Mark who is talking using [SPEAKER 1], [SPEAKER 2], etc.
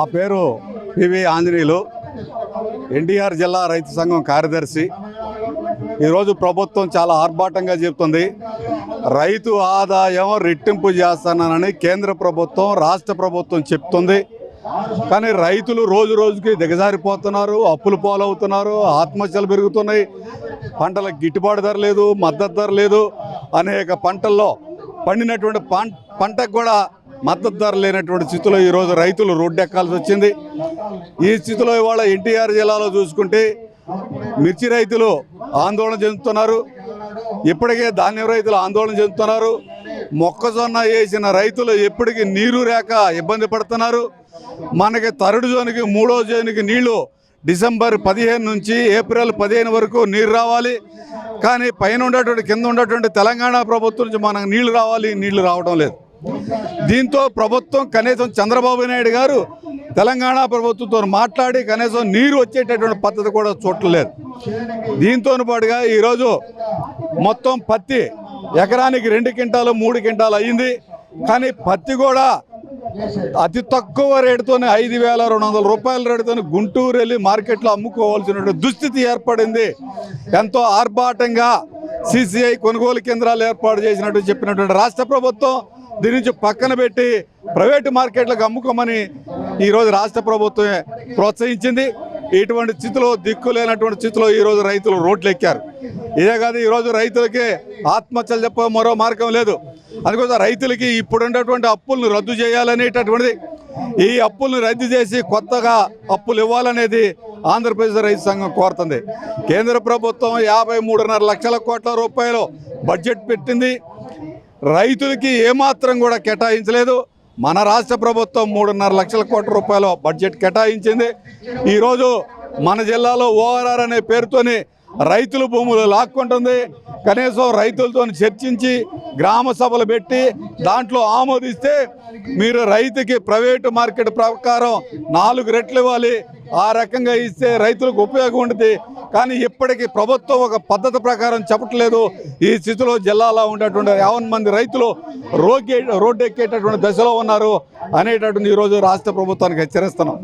[SPEAKER 1] ఆ పేరు పివి ఆంజనేయులు, ఎన్టీఆర్ జిల్లా రైతు సంఘం కార్యదర్శి. ఈరోజు ప్రభుత్వం చాలా ఆర్భాటంగా చెబుతుంది, రైతు ఆదాయం రెట్టింపు చేస్తానని కేంద్ర ప్రభుత్వం, రాష్ట్ర ప్రభుత్వం చెప్తుంది. కానీ రైతులు రోజు రోజుకి దిగజారిపోతున్నారు, అప్పులు పాలవుతున్నారు, ఆత్మహత్యలు పెరుగుతున్నాయి, పంటలకు గిట్టుబాటు ధర లేదు, మద్దతు ధర లేదు. అనేక పంటల్లో పండినటువంటి పంటకు కూడా మద్దతు ధర లేనటువంటి స్థితిలో ఈరోజు రైతులు రోడ్డెక్కాల్సి వచ్చింది. ఈ స్థితిలో ఇవాళ ఎన్టీఆర్ జిల్లాలో చూసుకుంటే మిర్చి రైతులు ఆందోళన చెందుతున్నారు, ఇప్పటికే ధాన్యం రైతులు ఆందోళన చెందుతున్నారు, మొక్కజొన్న వేసిన రైతులు ఎప్పటికీ నీరు లేక ఇబ్బంది పడుతున్నారు. మనకి థర్డ్ జోన్కి, మూడో జోన్కి నీళ్లు డిసెంబర్ 15 నుంచి ఏప్రిల్ 15 వరకు నీరు రావాలి. కానీ పైన ఉండేటువంటి, కింద ఉండేటువంటి తెలంగాణ ప్రభుత్వం నుంచి మనకు నీళ్లు రావాలి, నీళ్లు రావడం లేదు. దీంతో ప్రభుత్వం కనీసం చంద్రబాబు నాయుడు గారు తెలంగాణ ప్రభుత్వంతో మాట్లాడి కనీసం నీరు వచ్చేటటువంటి పద్ధతి కూడా చూడలేదు. దీంతో పాటుగా ఈరోజు మొత్తం పత్తి ఎకరానికి 2 క్వింటాలు 3 క్వింటాలు అయ్యింది. కానీ పత్తి కూడా అతి తక్కువ రేటుతోనే 5,200 రూపాయల రేటుతో గుంటూరు వెళ్ళి మార్కెట్లో అమ్ముకోవాల్సిన దుస్థితి ఏర్పడింది. ఎంతో ఆర్భాటంగా CCI కొనుగోలు కేంద్రాలు ఏర్పాటు చేసినట్టు చెప్పినటువంటి రాష్ట్ర ప్రభుత్వం దీని నుంచి పక్కన పెట్టి ప్రైవేటు మార్కెట్లకు అమ్ముకోమని ఈరోజు రాష్ట్ర ప్రభుత్వమే ప్రోత్సహించింది. ఇటువంటి స్థితిలో, దిక్కులేనటువంటి స్థితిలో ఈరోజు రైతులు రోడ్లు ఎక్కారు. ఇదే కాదు, ఈరోజు రైతులకి ఆత్మహత్యలు చెప్ప మరో మార్గం లేదు. అందుకోసం రైతులకి ఇప్పుడున్నటువంటి అప్పులను రద్దు చేయాలనేటటువంటిది, ఈ అప్పులను రద్దు చేసి కొత్తగా అప్పులు ఇవ్వాలనేది ఆంధ్రప్రదేశ్ రైతు సంఘం కోరుతుంది. కేంద్ర ప్రభుత్వం 53.5 లక్షల కోట్ల రూపాయలు బడ్జెట్ పెట్టింది, రైతులకి ఏమాత్రం కూడా కేటాయించలేదు. మన రాష్ట్ర ప్రభుత్వం 3.5 లక్షల కోట్ల రూపాయలు బడ్జెట్ కేటాయించింది. ఈరోజు మన జిల్లాలో ORR అనే పేరుతోని రైతుల భూములు లాక్కుంటుంది. కనీసం రైతులతో చర్చించి గ్రామ సభలు పెట్టి దాంట్లో ఆమోదిస్తే మీరు రైతుకి ప్రైవేటు మార్కెట్ ప్రకారం 4 రెట్లు ఇవ్వాలి, ఆ రకంగా ఇస్తే రైతులకు ఉపయోగం ఉంటుంది. కానీ ఇప్పటికీ ప్రభుత్వం ఒక పద్ధతి ప్రకారం చెప్పట్లేదు. ఈ స్థితిలో జిల్లాలో ఉండేటువంటి 50 మంది రైతులు రోడ్డు ఎక్కేటటువంటి దశలో ఉన్నారు అనేటటువంటి ఈరోజు రాష్ట్ర ప్రభుత్వానికి హెచ్చరిస్తున్నాం.